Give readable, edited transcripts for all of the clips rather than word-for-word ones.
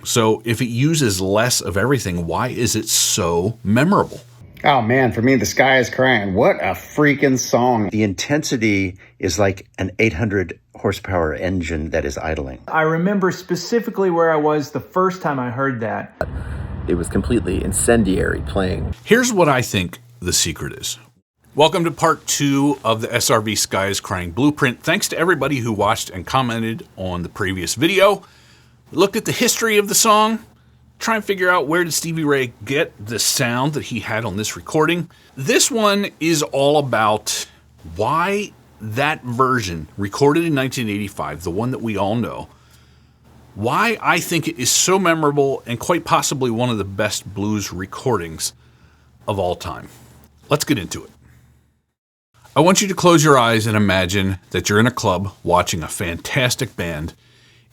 So if it uses less of everything, why is it so memorable? Oh man, for me, The Sky is Crying. What a freaking song. The intensity is like an 800 horsepower engine that is idling. I remember specifically where I was the first time I heard that. It was completely incendiary playing. Here's what I think the secret is. Welcome to part 2 of the SRV Sky is Crying blueprint. Thanks to everybody who watched and commented on the previous video. We looked at the history of the song, try and figure out where did Stevie Ray get the sound that he had on this recording. This one is all about why that version, recorded in 1985, the one that we all know, why I think it is so memorable and quite possibly one of the best blues recordings of all time. Let's get into it. I want you to close your eyes and imagine that you're in a club watching a fantastic band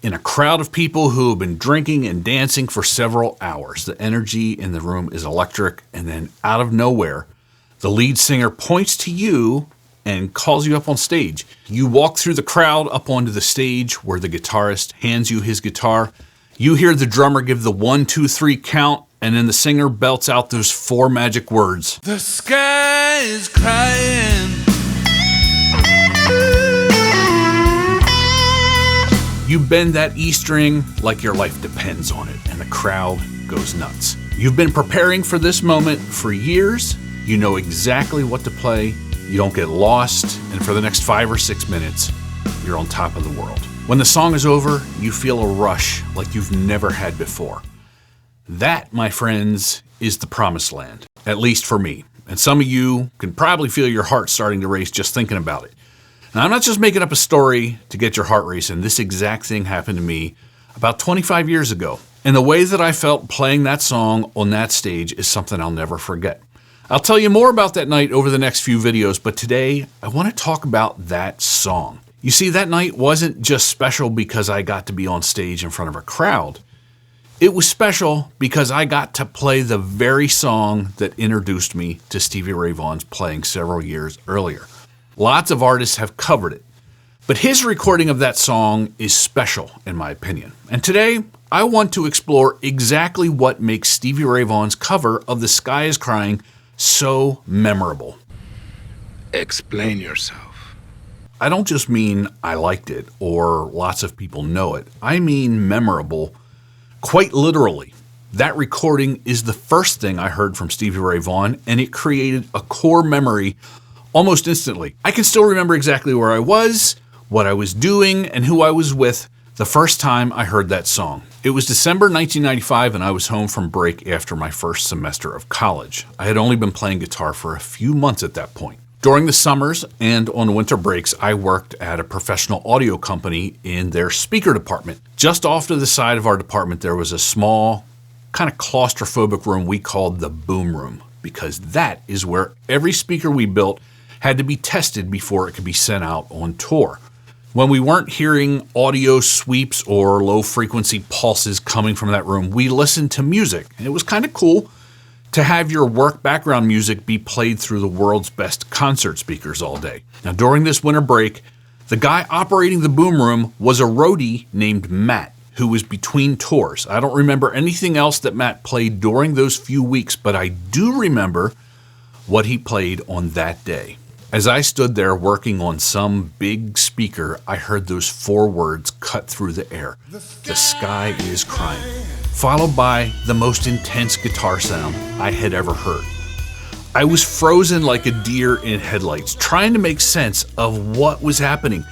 in a crowd of people who have been drinking and dancing for several hours. The energy in the room is electric, and then out of nowhere, the lead singer points to you and calls you up on stage. You walk through the crowd up onto the stage where the guitarist hands you his guitar. You hear the drummer give the 1, 2, 3 count, and then the singer belts out those 4 magic words. The sky is crying. You bend that E string like your life depends on it, and the crowd goes nuts. You've been preparing for this moment for years. You know exactly what to play. You don't get lost, and for the next 5 or 6 minutes, you're on top of the world. When the song is over, you feel a rush like you've never had before. That, my friends, is the promised land, at least for me. And some of you can probably feel your heart starting to race just thinking about it. Now, I'm not just making up a story to get your heart racing. This exact thing happened to me about 25 years ago. And the way that I felt playing that song on that stage is something I'll never forget. I'll tell you more about that night over the next few videos, but today I want to talk about that song. You see, that night wasn't just special because I got to be on stage in front of a crowd. It was special because I got to play the very song that introduced me to Stevie Ray Vaughan's playing several years earlier. Lots of artists have covered it, but his recording of that song is special in my opinion. And today, I want to explore exactly what makes Stevie Ray Vaughan's cover of The Sky is Crying so memorable. Explain yourself. I don't just mean I liked it or lots of people know it. I mean memorable, quite literally. That recording is the first thing I heard from Stevie Ray Vaughan, and it created a core memory almost instantly. I can still remember exactly where I was, what I was doing, and who I was with the first time I heard that song. It was December 1995, and I was home from break after my first semester of college. I had only been playing guitar for a few months at that point. During the summers and on winter breaks, I worked at a professional audio company in their speaker department. Just off to the side of our department, there was a small, kind of claustrophobic room we called the boom room, because that is where every speaker we built had to be tested before it could be sent out on tour. When we weren't hearing audio sweeps or low frequency pulses coming from that room, we listened to music. And it was kind of cool to have your work background music be played through the world's best concert speakers all day. Now, during this winter break, the guy operating the boom room was a roadie named Matt, who was between tours. I don't remember anything else that Matt played during those few weeks, but I do remember what he played on that day. As I stood there working on some big speaker, I heard those 4 words cut through the air. The sky is crying, followed by the most intense guitar sound I had ever heard. I was frozen like a deer in headlights, trying to make sense of what was happening.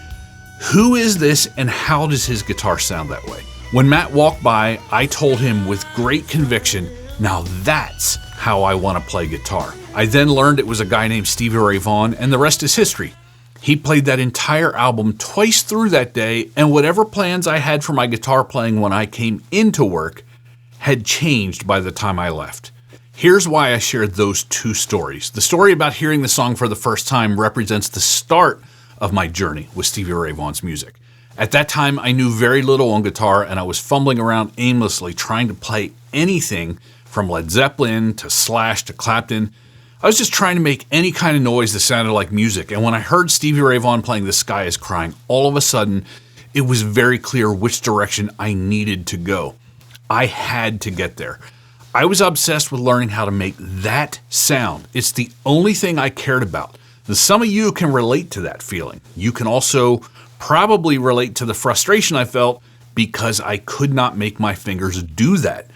Who is this and how does his guitar sound that way? When Matt walked by, I told him with great conviction, now that's how I want to play guitar. I then learned it was a guy named Stevie Ray Vaughan, and the rest is history. He played that entire album twice through that day, and whatever plans I had for my guitar playing when I came into work had changed by the time I left. Here's why I shared those 2 stories. The story about hearing the song for the first time represents the start of my journey with Stevie Ray Vaughan's music. At that time, I knew very little on guitar, and I was fumbling around aimlessly trying to play anything from Led Zeppelin to Slash to Clapton. I was just trying to make any kind of noise that sounded like music, and when I heard Stevie Ray Vaughan playing The Sky is Crying, all of a sudden, it was very clear which direction I needed to go. I had to get there. I was obsessed with learning how to make that sound. It's the only thing I cared about. Now, some of you can relate to that feeling. You can also probably relate to the frustration I felt because I could not make my fingers do that.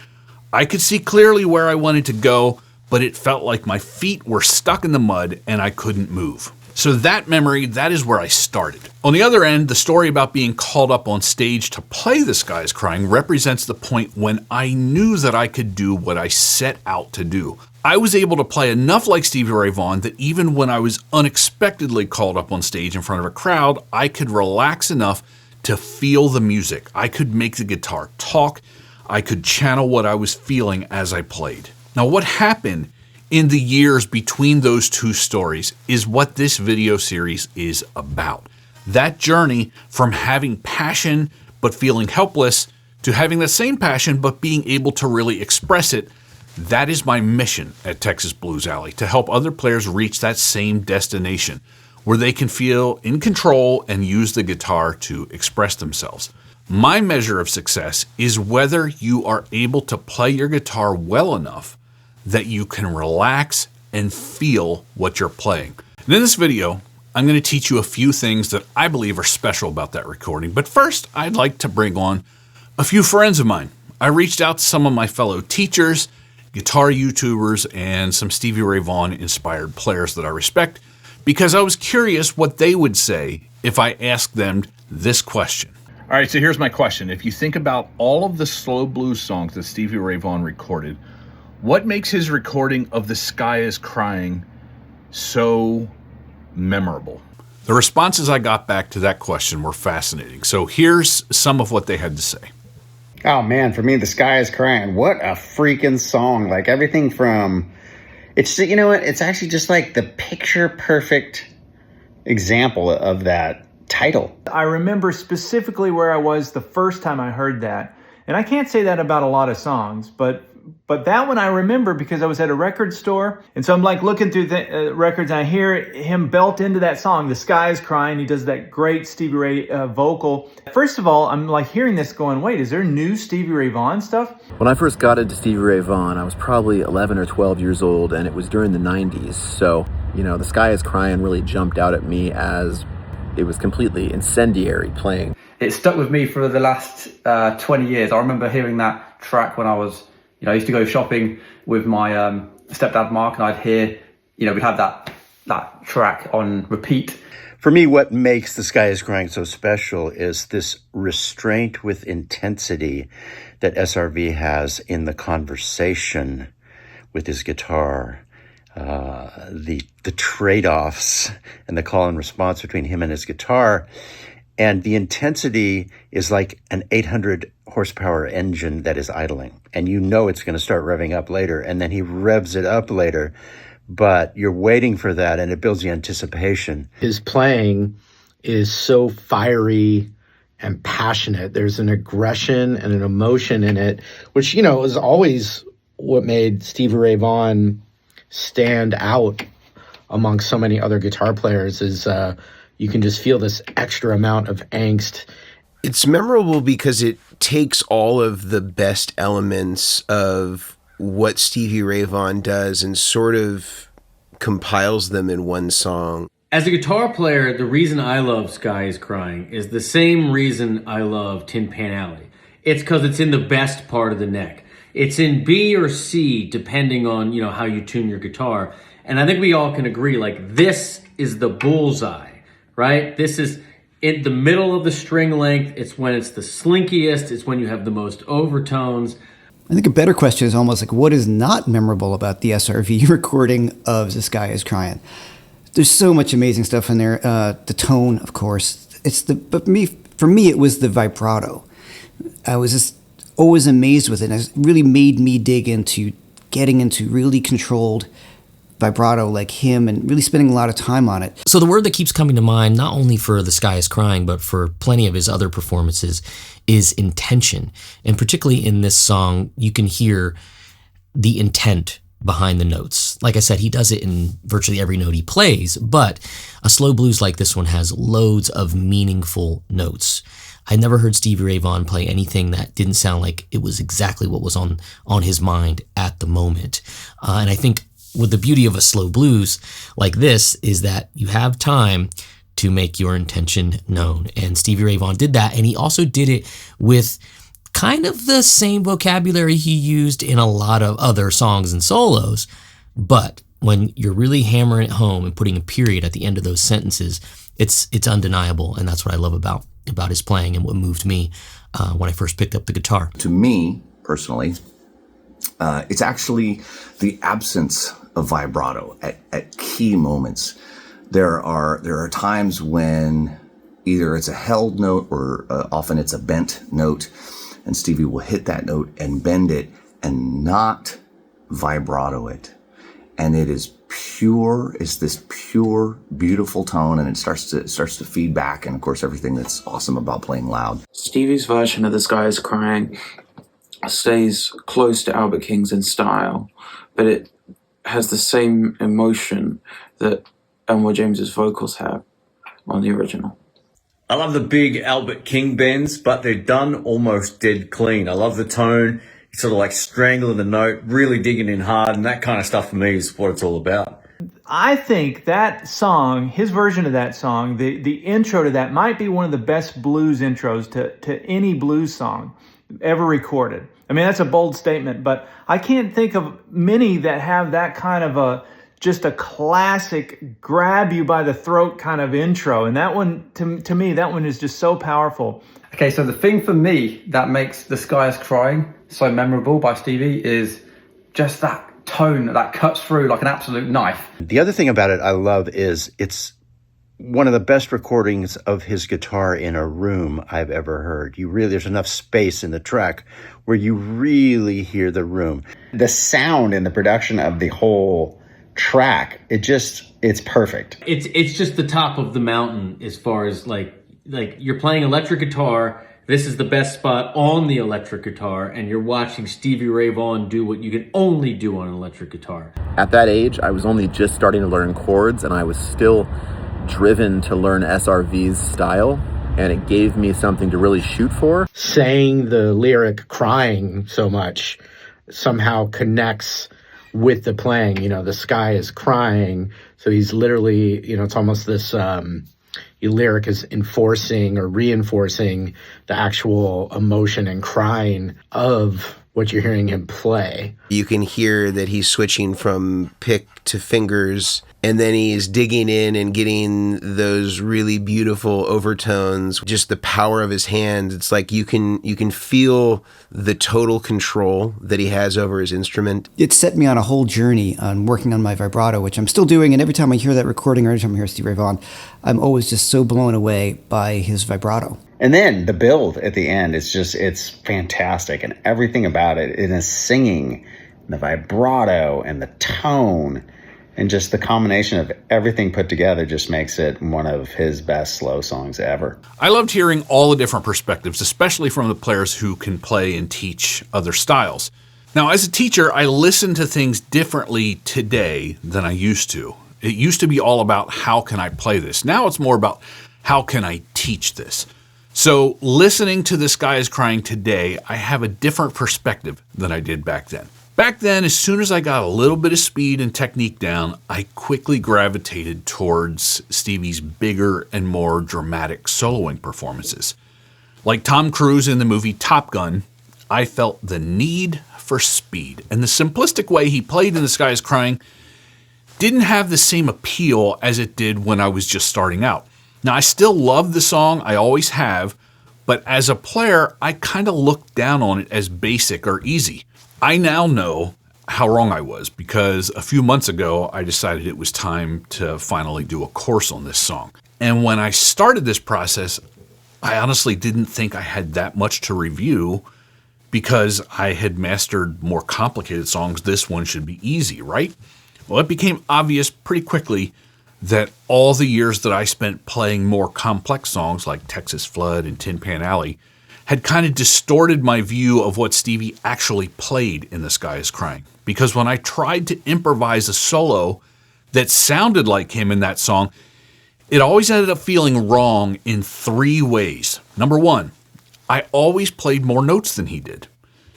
I could see clearly where I wanted to go, but it felt like my feet were stuck in the mud and I couldn't move. So that memory, that is where I started. On the other end, the story about being called up on stage to play The Sky is Crying represents the point when I knew that I could do what I set out to do. I was able to play enough like Stevie Ray Vaughan that even when I was unexpectedly called up on stage in front of a crowd, I could relax enough to feel the music. I could make the guitar talk. I could channel what I was feeling as I played. Now, what happened in the years between those two stories is what this video series is about. That journey from having passion but feeling helpless to having that same passion but being able to really express it. That is my mission at Texas Blues Alley, to help other players reach that same destination where they can feel in control and use the guitar to express themselves. My measure of success is whether you are able to play your guitar well enough that you can relax and feel what you're playing. And in this video, I'm going to teach you a few things that I believe are special about that recording. But first, I'd like to bring on a few friends of mine. I reached out to some of my fellow teachers, guitar YouTubers, and some Stevie Ray Vaughan inspired players that I respect because I was curious what they would say if I asked them this question. All right, so here's my question. If you think about all of the slow blues songs that Stevie Ray Vaughan recorded, what makes his recording of The Sky is Crying so memorable? The responses I got back to that question were fascinating. So here's some of what they had to say. Oh man, for me, The Sky is Crying. What a freaking song. Like everything from, it's, you know what? It's actually just like the picture perfect example of that title. I remember specifically where I was the first time I heard that. And I can't say that about a lot of songs, but that one I remember because I was at a record store. And so I'm like looking through the records and I hear him belt into that song, The Sky is Crying. He does that great Stevie Ray vocal. First of all, I'm like hearing this going, wait, is there new Stevie Ray Vaughan stuff? When I first got into Stevie Ray Vaughan, I was probably 11 or 12 years old, and it was during the 90s. So, The Sky is Crying really jumped out at me as it was completely incendiary playing. It stuck with me for the last 20 years. I remember hearing that track when I was, I used to go shopping with my stepdad Mark, and I'd hear, we'd have that track on repeat. For me, what makes The Sky is Crying so special is this restraint with intensity that SRV has in the conversation with his guitar. The trade-offs and the call and response between him and his guitar. And the intensity is like an 800 horsepower engine that is idling. And it's going to start revving up later. And then he revs it up later. But you're waiting for that, and it builds the anticipation. His playing is so fiery and passionate. There's an aggression and an emotion in it, which, is always what made Stevie Ray Vaughan stand out amongst so many other guitar players is you can just feel this extra amount of angst. It's memorable because it takes all of the best elements of what Stevie Ray Vaughan does and sort of compiles them in one song. As a guitar player, the reason I love Sky is Crying is the same reason I love Tin Pan Alley. It's because it's in the best part of the neck. It's in B or C, depending on, how you tune your guitar. And I think we all can agree, this is the bullseye, right? This is in the middle of the string length. It's when it's the slinkiest. It's when you have the most overtones. I think a better question is almost like, what is not memorable about the SRV recording of The Sky is Crying? There's so much amazing stuff in there. The tone, of course. But for me, it was the vibrato. I was just always amazed with it. And it really made me dig into getting into really controlled vibrato like him and really spending a lot of time on it. So the word that keeps coming to mind, not only for The Sky is Crying, but for plenty of his other performances, is intention. And particularly in this song, you can hear the intent behind the notes. Like I said, he does it in virtually every note he plays, but a slow blues like this one has loads of meaningful notes. I never heard Stevie Ray Vaughan play anything that didn't sound like it was exactly what was on his mind at the moment. And I think with the beauty of a slow blues like this is that you have time to make your intention known. And Stevie Ray Vaughan did that, and he also did it with kind of the same vocabulary he used in a lot of other songs and solos. But when you're really hammering it home and putting a period at the end of those sentences, it's undeniable, and that's what I love about his playing and what moved me when I first picked up the guitar. To me, personally, it's actually the absence of vibrato at key moments. There are times when either it's a held note or often it's a bent note, and Stevie will hit that note and bend it and not vibrato it. And it is pure, it's this pure, beautiful tone, and it starts to feed back, and of course everything that's awesome about playing loud. Stevie's version of The Sky is Crying stays close to Albert King's in style, but it has the same emotion that Elmore James's vocals have on the original. I love the big Albert King bends, but they're done almost dead clean. I love the tone. It's sort of like strangling the note, really digging in hard, and that kind of stuff for me is what it's all about. I think that song, his version of that song, the intro to that might be one of the best blues intros to any blues song ever recorded. I mean, that's a bold statement, but I can't think of many that have that kind of just a classic grab you by the throat kind of intro. And that one, to me, that one is just so powerful. Okay, so the thing for me that makes The Sky is Crying so memorable by Stevie is just that tone that cuts through like an absolute knife. The other thing about it I love is it's one of the best recordings of his guitar in a room I've ever heard. There's enough space in the track where you really hear the room. The sound and the production of the whole track, it's perfect. It's just the top of the mountain as far as like you're playing electric guitar. This is the best spot on the electric guitar, and you're watching Stevie Ray Vaughan do what you can only do on an electric guitar. At that age, I was only just starting to learn chords, and I was still driven to learn SRV's style, and it gave me something to really shoot for. Saying the lyric crying so much somehow connects with the playing. The sky is crying. So he's literally, it's almost this lyric is enforcing or reinforcing the actual emotion and crying of what you're hearing him play. You can hear that he's switching from pick to fingers, and then he's digging in and getting those really beautiful overtones, just the power of his hand. It's like you can feel the total control that he has over his instrument. It set me on a whole journey on working on my vibrato, which I'm still doing, and every time I hear that recording or every time I hear Stevie Ray Vaughan, I'm always just so blown away by his vibrato. And then the build at the end, it's fantastic, and everything about it in his singing, the vibrato and the tone, and just the combination of everything put together just makes it one of his best slow songs ever. I loved hearing all the different perspectives, especially from the players who can play and teach other styles. Now, as a teacher, I listen to things differently today than I used to. It used to be all about how can I play this. Now it's more about how can I teach this. So listening to The Sky is Crying today, I have a different perspective than I did back then. Back then, as soon as I got a little bit of speed and technique down, I quickly gravitated towards Stevie's bigger and more dramatic soloing performances. Like Tom Cruise in the movie Top Gun, I felt the need for speed, and the simplistic way he played in The Sky is Crying didn't have the same appeal as it did when I was just starting out. Now, I still love the song, I always have, but as a player, I kind of looked down on it as basic or easy. I now know how wrong I was, because a few months ago, I decided it was time to finally do a course on this song. And when I started this process, I honestly didn't think I had that much to review, because I had mastered more complicated songs. This one should be easy, right? Well, it became obvious pretty quickly that all the years that I spent playing more complex songs like Texas Flood and Tin Pan Alley had kind of distorted my view of what Stevie actually played in The Sky is Crying. Because when I tried to improvise a solo that sounded like him in that song, It always ended up feeling wrong in 3 ways. Number 1, I always played more notes than he did.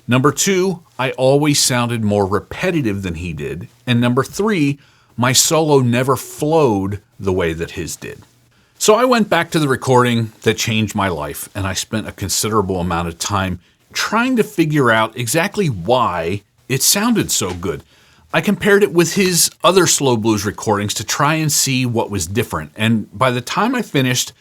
Number 2, I always sounded more repetitive than he did. And number 3, my solo never flowed the way that his did. So I went back to the recording that changed my life, and I spent a considerable amount of time trying to figure out exactly why it sounded so good. I compared it with his other slow blues recordings to try and see what was different, and by the time I finished,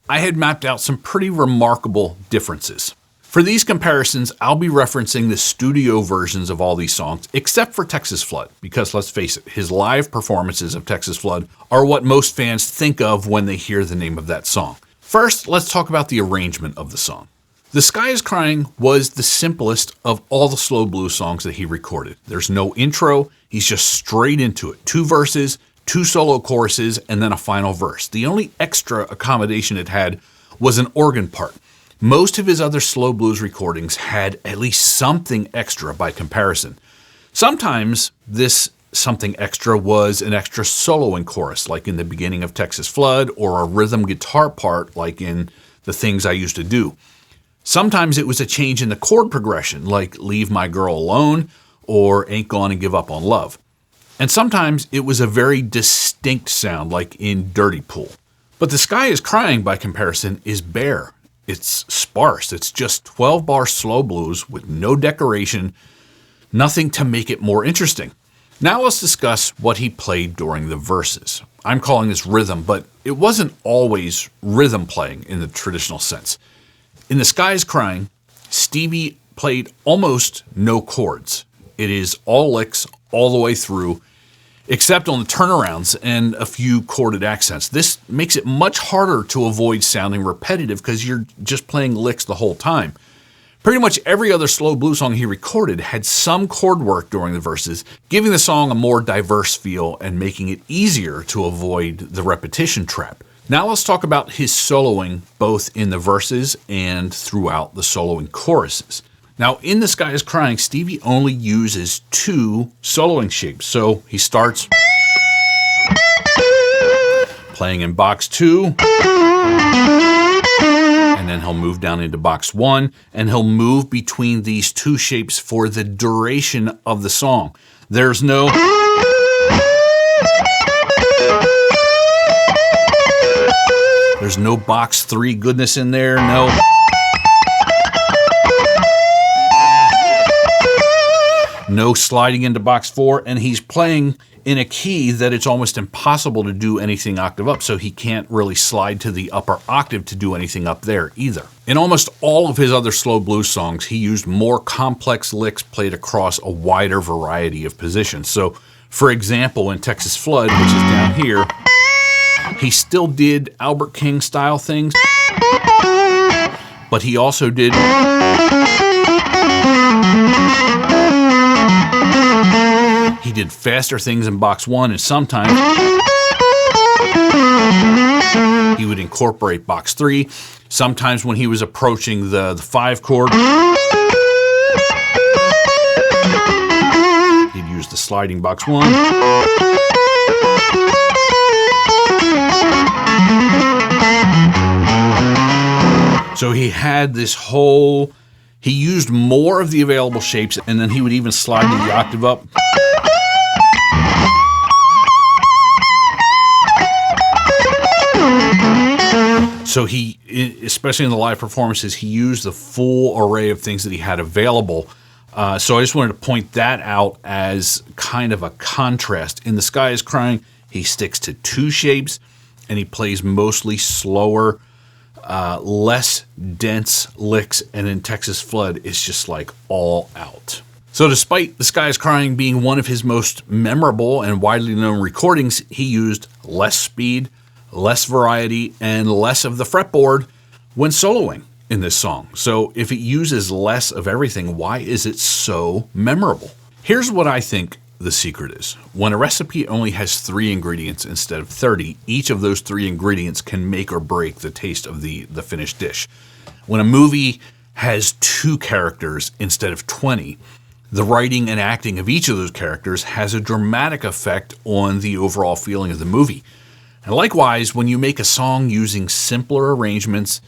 I had mapped out some pretty remarkable differences. For these comparisons, I'll be referencing the studio versions of all these songs, except for Texas Flood, because let's face it, his live performances of Texas Flood are what most fans think of when they hear the name of that song. First, let's talk about the arrangement of the song. The Sky is Crying was the simplest of all the slow blues songs that he recorded. There's no intro, he's just straight into it. 2 verses, 2 solo choruses, and then a final verse. The only extra accommodation it had was an organ part. Most of his other slow blues recordings had at least something extra by comparison. Sometimes this something extra was an extra solo and chorus, like in the beginning of Texas Flood, or a rhythm guitar part, like in The Things I Used to Do. Sometimes it was a change in the chord progression, like Leave My Girl Alone, or Ain't Gonna Give Up on Love. And sometimes it was a very distinct sound, like in Dirty Pool. But The Sky is Crying, by comparison, is bare. It's sparse. It's just 12-bar slow blues with no decoration, nothing to make it more interesting. Now let's discuss what he played during the verses. I'm calling this rhythm, but it wasn't always rhythm playing in the traditional sense. In The Sky is Crying, Stevie played almost no chords. It is all licks all the way through, except on the turnarounds and a few chorded accents. This makes it much harder to avoid sounding repetitive because you're just playing licks the whole time. Pretty much every other slow blues song he recorded had some chord work during the verses, giving the song a more diverse feel and making it easier to avoid the repetition trap. Now let's talk about his soloing, both in the verses and throughout the soloing choruses. Now, in The Sky is Crying, Stevie only uses 2 soloing shapes. So he starts playing in box 2, and then he'll move down into box 1, and he'll move between these 2 shapes for the duration of the song. There's no box 3 goodness in there, no sliding into box 4, and he's playing in a key that it's almost impossible to do anything octave up, so he can't really slide to the upper octave to do anything up there either. In almost all of his other slow blues songs, he used more complex licks played across a wider variety of positions. So, for example, in Texas Flood, which is down here, he still did Albert King style things, but he also did faster things in box 1, and sometimes he would incorporate box 3. Sometimes when he was approaching the 5 chord, he'd use the sliding box 1. So he had this whole, he used more of the available shapes, and then he would even slide the octave up. So he, especially in the live performances, he used the full array of things that he had available. So I just wanted to point that out as kind of a contrast. In The Sky is Crying, he sticks to 2 shapes, and he plays mostly slower, less dense licks, and in Texas Flood, it's just like all out. So despite The Sky is Crying being one of his most memorable and widely known recordings, he used less speed, less variety, and less of the fretboard when soloing in this song. So if it uses less of everything, why is it so memorable? Here's what I think the secret is. When a recipe only has 3 ingredients instead of 30, each of those 3 ingredients can make or break the taste of the finished dish. When a movie has 2 characters instead of 20, the writing and acting of each of those characters has a dramatic effect on the overall feeling of the movie. And likewise, when you make a song using simpler arrangements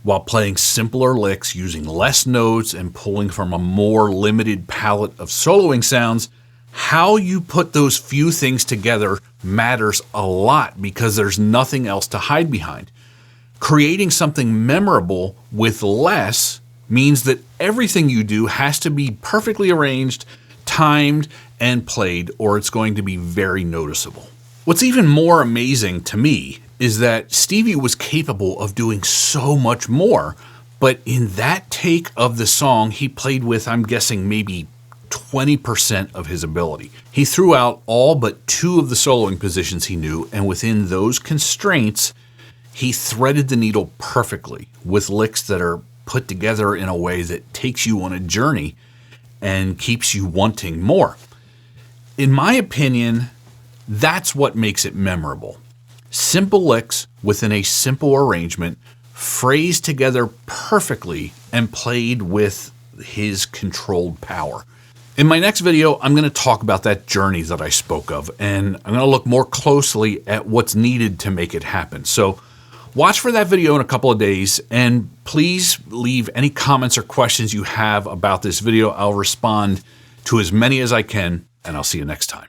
while playing simpler licks, using less notes and pulling from a more limited palette of soloing sounds, how you put those few things together matters a lot because there's nothing else to hide behind. Creating something memorable with less means that everything you do has to be perfectly arranged, timed, and played, or it's going to be very noticeable. What's even more amazing to me is that Stevie was capable of doing so much more, but in that take of the song, he played with, I'm guessing, maybe 20% of his ability. He threw out all but 2 of the soloing positions he knew, and within those constraints, he threaded the needle perfectly with licks that are put together in a way that takes you on a journey and keeps you wanting more. In my opinion, that's what makes it memorable. Simple licks within a simple arrangement, phrased together perfectly and played with his controlled power. In my next video, I'm going to talk about that journey that I spoke of, and I'm going to look more closely at what's needed to make it happen. So watch for that video in a couple of days, and please leave any comments or questions you have about this video. I'll respond to as many as I can, and I'll see you next time.